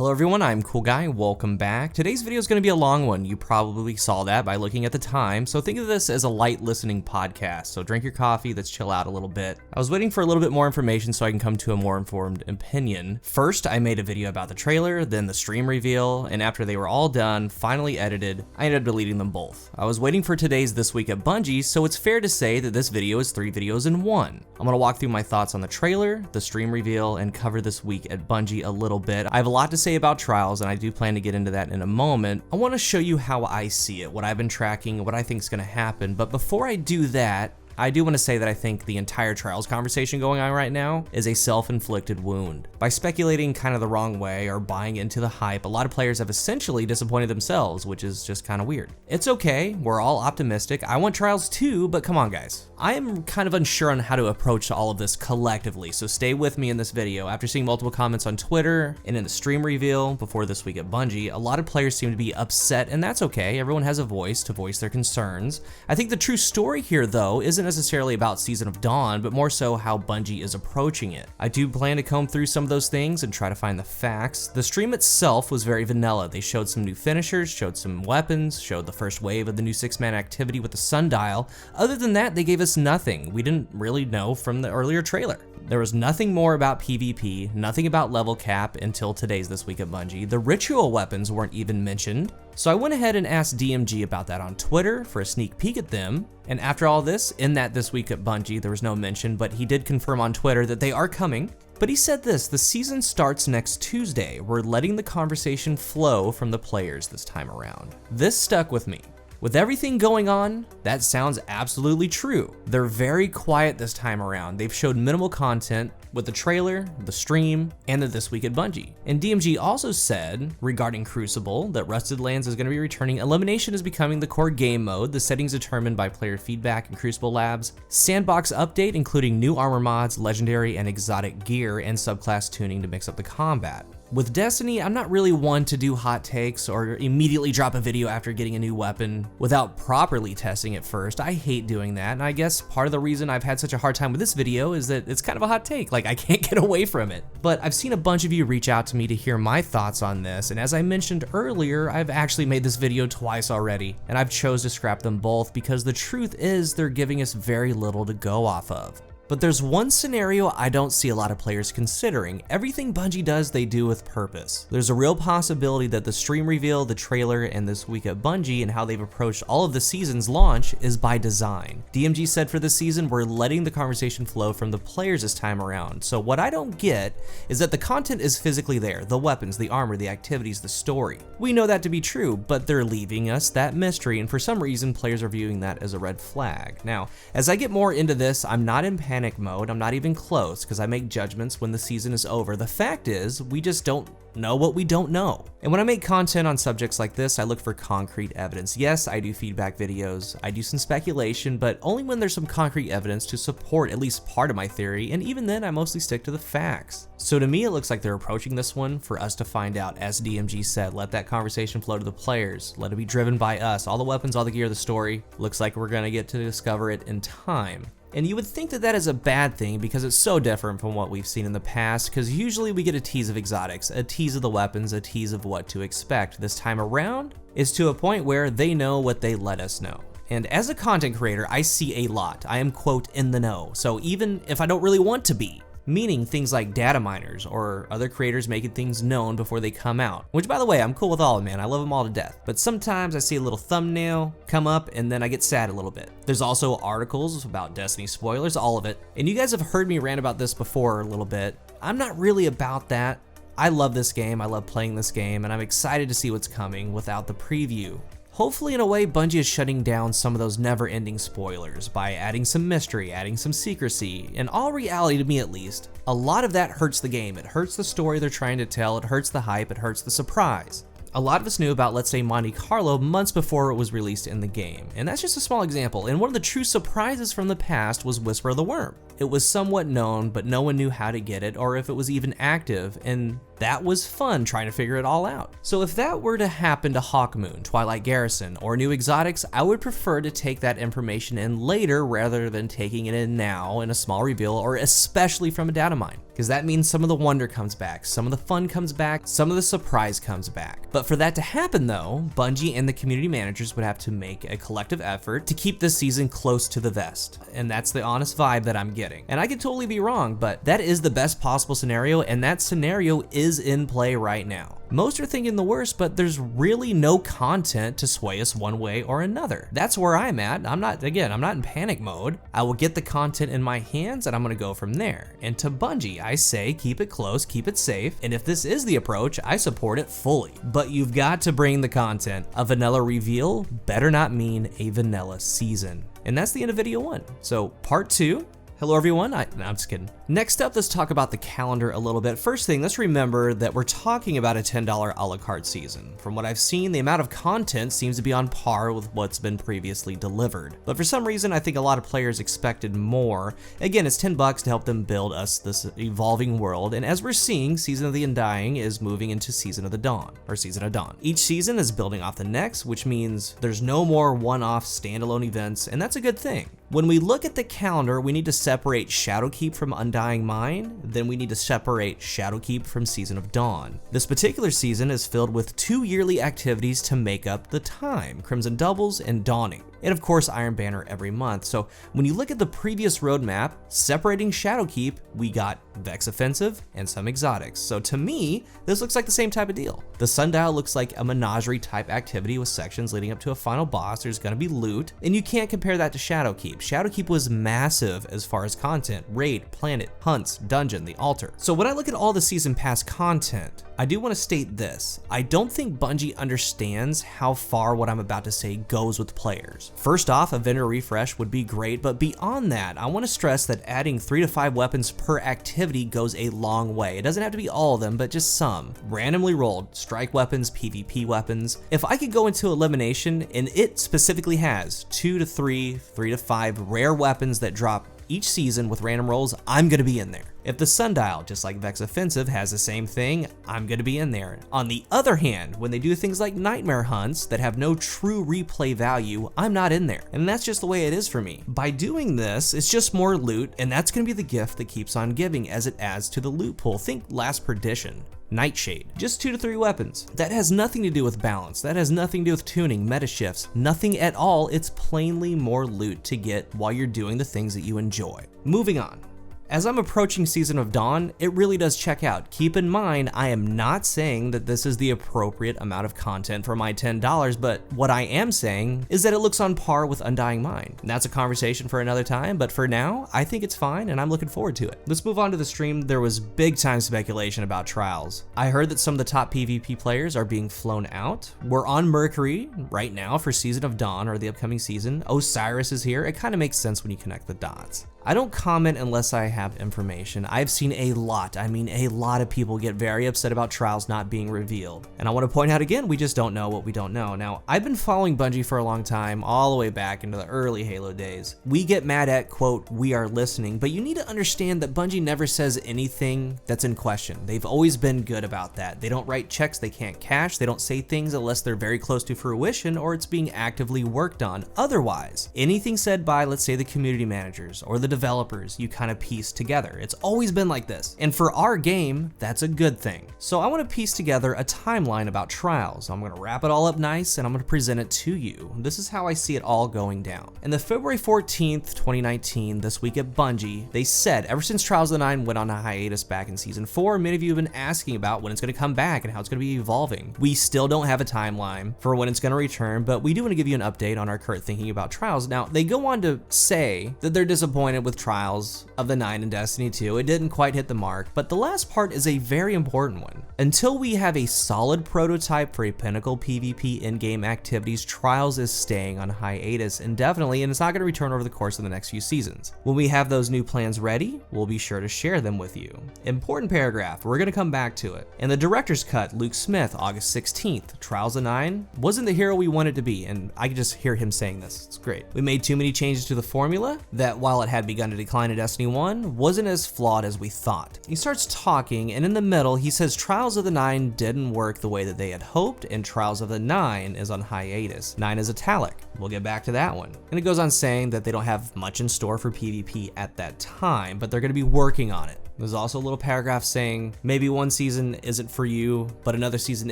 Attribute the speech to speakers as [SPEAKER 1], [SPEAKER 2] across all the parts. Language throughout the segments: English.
[SPEAKER 1] Hello everyone, I'm CoolGuy, welcome back. Today's video is going to be a long one. You probably saw that by looking at the time, so think of this as a light listening podcast. So drink your coffee, let's chill out a little bit. I was waiting for a little bit more information so I can come to a more informed opinion. First, I made a video about the trailer, then the stream reveal, and after they were all done, finally edited, I ended up deleting them both. I was waiting for today's This Week at Bungie, so it's fair to say that this video is 3 videos in one. I'm going to walk through my thoughts on the trailer, the stream reveal, and cover This Week at Bungie a little bit. I have a lot to say about Trials, and I do plan to get into that in a moment. I want to show you how I see it, what I've been tracking, what I think is going to happen, but before I do that, I do want to say that I think the entire Trials conversation going on right now is a self-inflicted wound. By speculating kind of the wrong way or buying into the hype, a lot of players have essentially disappointed themselves, which is just kind of weird. It's okay, we're all optimistic. I want Trials too, but come on guys. I am kind of unsure on how to approach all of this collectively, so stay with me in this video. After seeing multiple comments on Twitter and in the stream reveal before This Week at Bungie, a lot of players seem to be upset, and that's okay. Everyone has a voice to voice their concerns. I think the true story here though isn't necessarily about Season of Dawn, but more so how Bungie is approaching it. I do plan to comb through some of those things and try to find the facts. The stream itself was very vanilla. They showed some new finishers, showed some weapons, showed the first wave of the new 6-man activity with the sundial. Other than that, they gave us nothing. We didn't really know from the earlier trailer. There was nothing more about PvP, nothing about level cap until today's This Week at Bungie. The ritual weapons weren't even mentioned. So I went ahead and asked DMG about that on Twitter for a sneak peek at them. And after all this, in that This Week at Bungie, there was no mention, but he did confirm on Twitter that they are coming. But he said this: the season starts next Tuesday. We're letting the conversation flow from the players this time around. This stuck with me. With everything going on, that sounds absolutely true. They're very quiet this time around. They've showed minimal content with the trailer, the stream, and the This Week at Bungie. And DMG also said, regarding Crucible, that Rusted Lands is going to be returning, Elimination is becoming the core game mode, the settings determined by player feedback in Crucible Labs, sandbox update including new armor mods, legendary and exotic gear, and subclass tuning to mix up the combat. With Destiny, I'm not really one to do hot takes or immediately drop a video after getting a new weapon without properly testing it first. I hate doing that, and I guess part of the reason I've had such a hard time with this video is that it's kind of a hot take, like I can't get away from it. But I've seen a bunch of you reach out to me to hear my thoughts on this, and as I mentioned earlier, I've actually made this video twice already, and I've chose to scrap them both because the truth is they're giving us very little to go off of. But there's one scenario I don't see a lot of players considering. Everything Bungie does, they do with purpose. There's a real possibility that the stream reveal, the trailer, and This Week at Bungie and how they've approached all of the season's launch is by design. DMG said for this season, we're letting the conversation flow from the players this time around. So what I don't get is that the content is physically there, the weapons, the armor, the activities, the story. We know that to be true, but they're leaving us that mystery, and for some reason, players are viewing that as a red flag. Now, as I get more into this, I'm not in panic mode. I'm not even close because I make judgments when the season is over. The fact is, we just don't know what we don't know. And when I make content on subjects like this, I look for concrete evidence. Yes, I do feedback videos, I do some speculation, but only when there's some concrete evidence to support at least part of my theory, and even then I mostly stick to the facts. So to me, it looks like they're approaching this one for us to find out. As DMG said, let that conversation flow to the players, let it be driven by us. All the weapons, all the gear, the story, looks like we're gonna get to discover it in time. And you would think that that is a bad thing because it's so different from what we've seen in the past, because usually we get a tease of exotics, a tease of the weapons, a tease of what to expect. This time around is to a point where they know what they let us know. And as a content creator, I see a lot. I am, quote, in the know. So even if I don't really want to be, meaning things like data miners or other creators making things known before they come out. Which, by the way, I'm cool with all of them, man. I love them all to death. But sometimes I see a little thumbnail come up and then I get sad a little bit. There's also articles about Destiny spoilers, all of it. And you guys have heard me rant about this before a little bit. I'm not really about that. I love this game, I love playing this game, and I'm excited to see what's coming without the preview. Hopefully, in a way, Bungie is shutting down some of those never-ending spoilers by adding some mystery, adding some secrecy. In all reality, to me at least, a lot of that hurts the game. It hurts the story they're trying to tell, it hurts the hype, it hurts the surprise. A lot of us knew about, let's say, Monte Carlo months before it was released in the game, and that's just a small example. And one of the true surprises from the past was Whisper of the Worm. It was somewhat known, but no one knew how to get it or if it was even active, and that was fun trying to figure it all out. So if that were to happen to Hawkmoon, Twilight Garrison, or new exotics, I would prefer to take that information in later rather than taking it in now in a small reveal, or especially from a data mine. Because that means some of the wonder comes back, some of the fun comes back, some of the surprise comes back. But for that to happen though, Bungie and the community managers would have to make a collective effort to keep this season close to the vest. And that's the honest vibe that I'm getting. And I could totally be wrong, but that is the best possible scenario, and that scenario is in play right now. Most are thinking the worst, but there's really no content to sway us one way or another. That's where I'm at. I'm not in panic mode. I will get the content in my hands and I'm gonna go from there. And to Bungie, I say keep it close, keep it safe, and if this is the approach, I support it fully. But you've got to bring the content. A vanilla reveal better not mean a vanilla season. And that's the end of video 1. So part 2. Hello everyone, no, I'm just kidding. Next up, let's talk about the calendar a little bit. First thing, let's remember that we're talking about a $10 a la carte season. From what I've seen, the amount of content seems to be on par with what's been previously delivered. But for some reason, I think a lot of players expected more. Again, it's $10 to help them build us this evolving world, and as we're seeing, Season of the Undying is moving into Season of the Dawn, or Season of Dawn. Each season is building off the next, which means there's no more one-off standalone events, and that's a good thing. When we look at the calendar, we need to separate Shadowkeep from Undying Mind, then we need to separate Shadowkeep from Season of Dawn. This particular season is filled with 2 yearly activities to make up the time, Crimson Doubles and Dawning, and of course Iron Banner every month. So when you look at the previous roadmap, separating Shadowkeep, we got Vex Offensive and some exotics. So to me, this looks like the same type of deal. The Sundial looks like a menagerie type activity with sections leading up to a final boss. There's gonna be loot, and you can't compare that to Shadowkeep. Shadowkeep was massive as far as content, raid, planet, hunts, dungeon, the altar. So when I look at all the season pass content, I do want to state this. I don't think Bungie understands how far what I'm about to say goes with players. First off, a vendor refresh would be great, but beyond that, I want to stress that adding 3 to 5 weapons per activity goes a long way. It doesn't have to be all of them, but just some. Randomly rolled, strike weapons, PvP weapons. If I could go into elimination and it specifically has 2 to 3, 3 to 5 rare weapons that drop each season with random rolls, I'm gonna be in there. If the Sundial, just like Vex Offensive, has the same thing, I'm gonna be in there. On the other hand, when they do things like nightmare hunts that have no true replay value, I'm not in there. And that's just the way it is for me. By doing this, it's just more loot, and that's gonna be the gift that keeps on giving as it adds to the loot pool. Think Last Perdition. Nightshade, just 2 to 3 weapons. That has nothing to do with balance, that has nothing to do with tuning, meta shifts, nothing at all. It's plainly more loot to get while you're doing the things that you enjoy. Moving on. As I'm approaching Season of Dawn, it really does check out. Keep in mind, I am not saying that this is the appropriate amount of content for my $10, but what I am saying is that it looks on par with Undying Mind. And that's a conversation for another time, but for now, I think it's fine and I'm looking forward to it. Let's move on to the stream. There was big time speculation about trials. I heard that some of the top PvP players are being flown out. We're on Mercury right now for Season of Dawn, or the upcoming season. Osiris is here. It kind of makes sense when you connect the dots. I don't comment unless I have information. I've seen a lot, I mean a lot of people get very upset about trials not being revealed. And I want to point out again, we just don't know what we don't know. Now, I've been following Bungie for a long time, all the way back into the early Halo days. We get mad at, quote, we are listening, but you need to understand that Bungie never says anything that's in question. They've always been good about that. They don't write checks they can't cash. They don't say things unless they're very close to fruition or it's being actively worked on. Otherwise, anything said by, let's say, the community managers or the developers, you kind of piece together. It's always been like this. And for our game, that's a good thing. So I want to piece together a timeline about trials. I'm going to wrap it all up nice and I'm going to present it to you. This is how I see it all going down. In the February 14th, 2019, this week at Bungie, they said ever since Trials of the Nine went on a hiatus back in Season 4, many of you have been asking about when it's going to come back and how it's going to be evolving. We still don't have a timeline for when it's going to return, but we do want to give you an update on our current thinking about Trials. Now, they go on to say that they're disappointed with Trials of the Nine 9 in Destiny 2. It didn't quite hit the mark, but the last part is a very important one. Until we have a solid prototype for a pinnacle PvP in-game activities, Trials is staying on hiatus indefinitely, and it's not going to return over the course of the next few seasons. When we have those new plans ready, we'll be sure to share them with you. Important paragraph, we're going to come back to it. In the director's cut, Luke Smith, August 16th, Trials of 9 wasn't the hero we wanted to be, and I can just hear him saying this. It's great. We made too many changes to the formula that, while it had begun to decline in Destiny 1, wasn't as flawed as we thought. He starts talking, and in the middle, he says Trials of the 9 didn't work the way that they had hoped, and Trials of the 9 is on hiatus. 9 is italic. We'll get back to that one. And it goes on saying that they don't have much in store for PvP at that time, but they're going to be working on it. There's also a little paragraph saying maybe one season isn't for you, but another season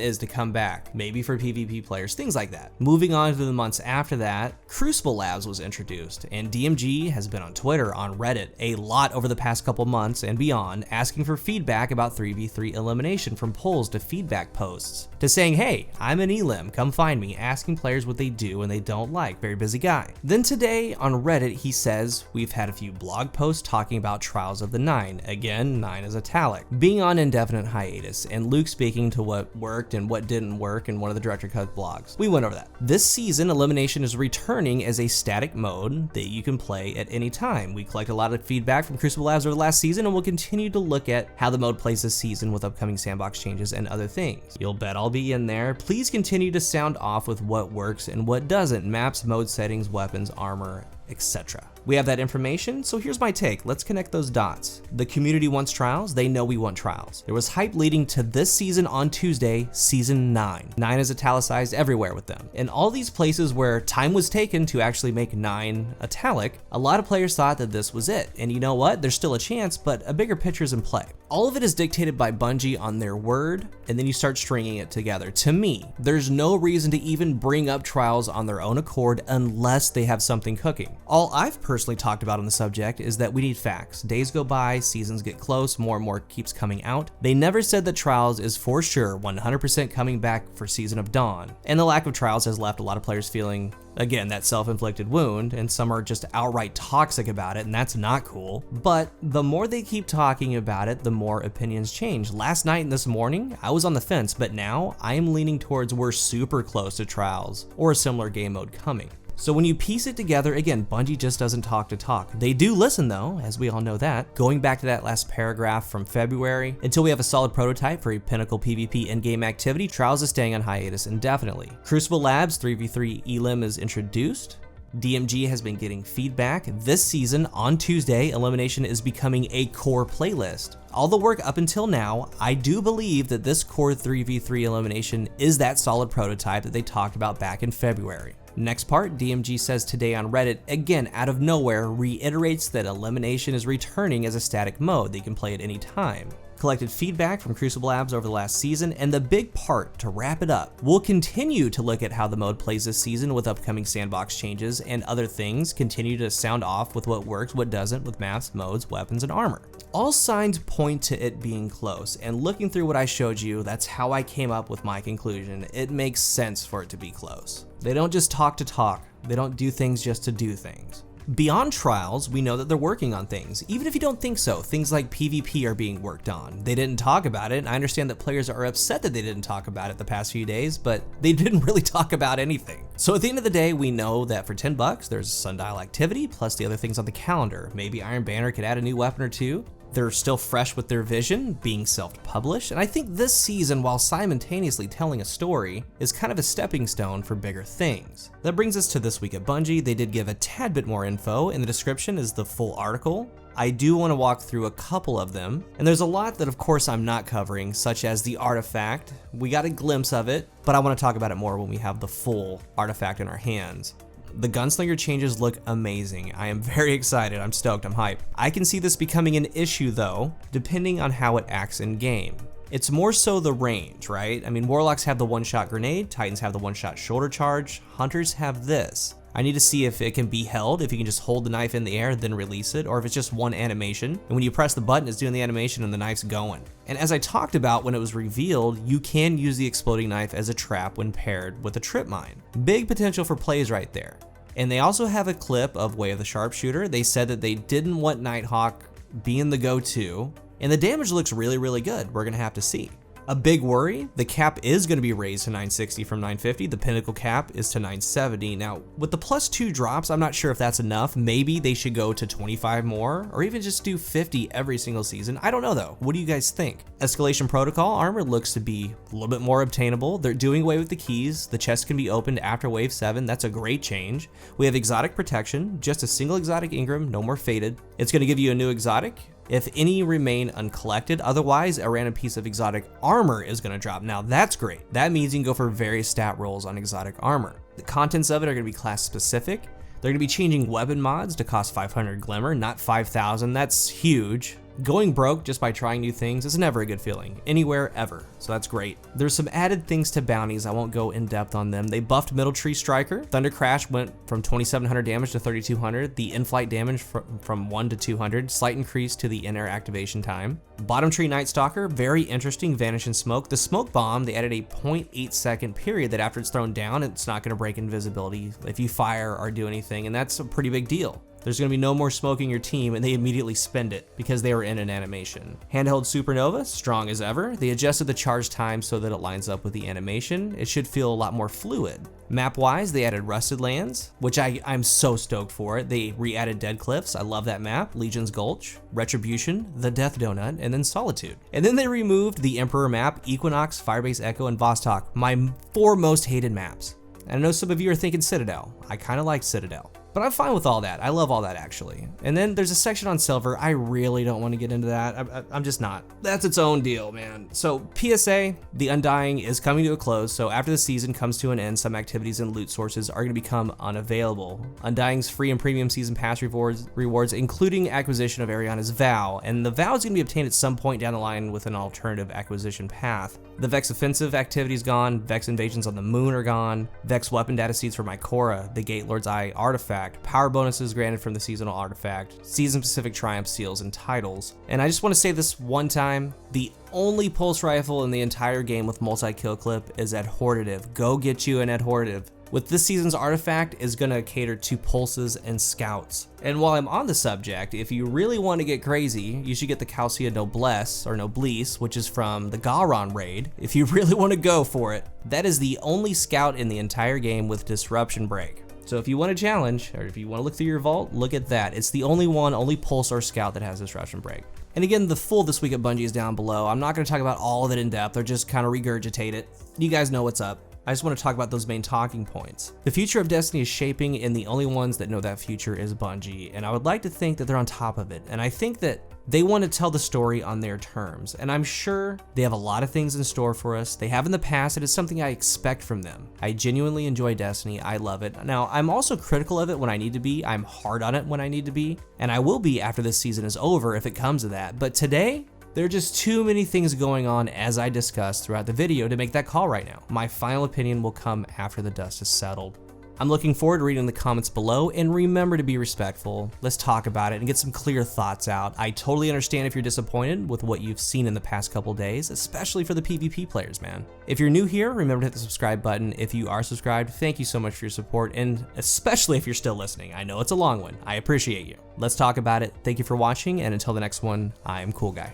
[SPEAKER 1] is to come back, maybe for PvP players, things like that. Moving on to the months after that, Crucible Labs was introduced, and DMG has been on Twitter, on Reddit, a lot over the past couple months and beyond, asking for feedback about 3v3 elimination, from polls to feedback posts, to saying, hey, I'm an elim, come find me, asking players what they do and they don't like, very busy guy. Then today on Reddit, he says, we've had a few blog posts talking about Trials of the 9, again, 9 is italic, being on indefinite hiatus, and Luke speaking to what worked and what didn't work in one of the Director Cut blogs. We went over that. This season, elimination is returning as a static mode that you can play at any time. We collect a lot of feedback from Crucible Labs over the last season, and we'll continue to look at how the mode plays this season with upcoming sandbox changes and other things. You'll bet I'll be in there. Please continue to sound off with what works and what doesn't, maps, mode settings, weapons, armor, etc. We have that information, so here's my take. Let's connect those dots. The community wants Trials, they know we want Trials. There was hype leading to this season on Tuesday, season 9. 9 is italicized everywhere with them. In all these places where time was taken to actually make 9 italic, a lot of players thought that this was it. And you know what? There's still a chance, but a bigger picture's in play. All of it is dictated by Bungie on their word, and then you start stringing it together. To me, there's no reason to even bring up Trials on their own accord unless they have something cooking. All I've personally talked about on the subject is that we need facts. Days go by, seasons get close, more and more keeps coming out. They never said that Trials is for sure 100% coming back for Season of Dawn, and the lack of Trials has left a lot of players feeling, again, that self-inflicted wound, and some are just outright toxic about it, and that's not cool. But the more they keep talking about it, the more opinions change. Last night and this morning, I was on the fence, but now I am leaning towards we're super close to Trials or a similar game mode coming. So when you piece it together, again, Bungie just doesn't talk to talk. They do listen though, as we all know that. Going back to that last paragraph from February, until we have a solid prototype for a pinnacle PvP in-game activity, Trials is staying on hiatus indefinitely. Crucible Labs 3v3 elim is introduced. DMG has been getting feedback. This season, on Tuesday, elimination is becoming a core playlist. All the work up until now, I do believe that this core 3v3 elimination is that solid prototype that they talked about back in February. Next part, DMG says today on Reddit, again out of nowhere, reiterates that elimination is returning as a static mode that you can play at any time. Collected feedback from Crucible Labs over the last season, and the big part, to wrap it up, we'll continue to look at how the mode plays this season with upcoming sandbox changes and other things, continue to sound off with what works, what doesn't, with maps, modes, weapons, and armor. All signs point to it being close, and looking through what I showed you, that's how I came up with my conclusion. It makes sense for it to be close. They don't just talk to talk, they don't do things just to do things. Beyond Trials, we know that they're working on things. Even if you don't think so, things like PvP are being worked on. They didn't talk about it, and I understand that players are upset that they didn't talk about it the past few days, but they didn't really talk about anything. So at the end of the day, we know that for $10, there's Sundial activity, plus the other things on the calendar. Maybe Iron Banner could add a new weapon or two. They're still fresh with their vision, being self-published, and I think this season, while simultaneously telling a story, is kind of a stepping stone for bigger things. That brings us to this week at Bungie. They did give a tad bit more info. In the description is the full article. I do want to walk through a couple of them, and there's a lot that of course I'm not covering, such as the artifact. We got a glimpse of it, but I want to talk about it more when we have the full artifact in our hands. The gunslinger changes look amazing. I am very excited, I'm stoked, I'm hyped. I can see this becoming an issue though, depending on how it acts in game. It's more so the range, right? I mean, Warlocks have the one-shot grenade, Titans have the one-shot shoulder charge, Hunters have this. I need to see if it can be held, if you can just hold the knife in the air, then release it, or if it's just one animation, and when you press the button, it's doing the animation and the knife's going. And as I talked about when it was revealed, you can use the exploding knife as a trap when paired with a trip mine. Big potential for plays right there. And they also have a clip of Way of the Sharpshooter. They said that they didn't want Nighthawk being the go-to, and the damage looks really, really good. We're gonna have to see. A big worry, the cap is going to be raised to 960 from 950. The pinnacle cap is to 970. Now, with the +2 drops, I'm not sure if that's enough. Maybe they should go to 25 more, or even just do 50 every single season. I don't know though. What do you guys think? Escalation Protocol armor looks to be a little bit more obtainable. They're doing away with the keys. The chest can be opened after wave 7. That's a great change. We have exotic protection, just a single exotic Ingram, no more faded. It's going to give you a new exotic if any remain uncollected. Otherwise, a random piece of exotic armor is going to drop. Now that's great. That means you can go for various stat rolls on exotic armor. The contents of it are going to be class specific. They're going to be changing weapon mods to cost 500 glimmer, not 5,000. That's huge. Going broke just by trying new things is never a good feeling, anywhere, ever, so that's great. There's some added things to bounties. I won't go in depth on them. They buffed Middle Tree Striker. Thunder Crash went from 2,700 damage to 3,200. The in-flight damage from 1 to 200. Slight increase to the in-air activation time. Bottom Tree Night Stalker, very interesting, Vanish in Smoke. The Smoke Bomb, they added a 0.8 second period that after it's thrown down, it's not going to break invisibility if you fire or do anything, and that's a pretty big deal. There's going to be no more smoking your team, and they immediately spend it because they were in an animation. Handheld Supernova, strong as ever. They adjusted the charge time so that it lines up with the animation. It should feel a lot more fluid. Map-wise, they added Rusted Lands, which I'm so stoked for it. They re-added Dead Cliffs. I love that map. Legion's Gulch, Retribution, the Death Donut, and then Solitude. And then they removed the Emperor map, Equinox, Firebase Echo, and Vostok, my 4 most hated maps. And I know some of you are thinking Citadel. I kind of like Citadel. But I'm fine with all that. I love all that, actually. And then there's a section on Silver. I really don't want to get into that. I'm just not. That's its own deal, man. So PSA, The Undying is coming to a close. So after the season comes to an end, some activities and loot sources are going to become unavailable. Undying's free and premium season pass rewards, including acquisition of Ariana's Vow. And the Vow is going to be obtained at some point down the line with an alternative acquisition path. The Vex offensive activity is gone. Vex invasions on the moon are gone. Vex weapon data seeds for Mycora. The Gate Lord's Eye artifact. Power bonuses granted from the seasonal artifact, season-specific triumph seals, and titles. And I just want to say this one time, the only pulse rifle in the entire game with multi-kill clip is Adhortative. Go get you an Adhortative. With this season's artifact is going to cater to pulses and scouts. And while I'm on the subject, if you really want to get crazy, you should get the Calcia Noblesse, or Noblesse, which is from the Galron raid. If you really want to go for it, that is the only scout in the entire game with Disruption Break. So if you want a challenge, or if you want to look through your vault, look at that. It's the only pulse or scout that has Disruption Break. And again, the full This Week at Bungie is down below. I'm not going to talk about all of it in depth, or just kind of regurgitate it. You guys know what's up. I just want to talk about those main talking points. The future of Destiny is shaping, and the only ones that know that future is Bungie, and I would like to think that they're on top of it, and I think that they want to tell the story on their terms, and I'm sure they have a lot of things in store for us. They have in the past, and it's something I expect from them. I genuinely enjoy Destiny. I love it. Now, I'm also critical of it when I need to be. I'm hard on it when I need to be, and I will be after this season is over if it comes to that. But today, there are just too many things going on, as I discussed throughout the video, to make that call right now. My final opinion will come after the dust is settled. I'm looking forward to reading the comments below, and remember to be respectful. Let's talk about it and get some clear thoughts out. I totally understand if you're disappointed with what you've seen in the past couple days, especially for the PvP players, man. If you're new here, remember to hit the subscribe button. If you are subscribed, thank you so much for your support, and especially if you're still listening. I know it's a long one. I appreciate you. Let's talk about it. Thank you for watching, and until the next one, I'm CoolGuy.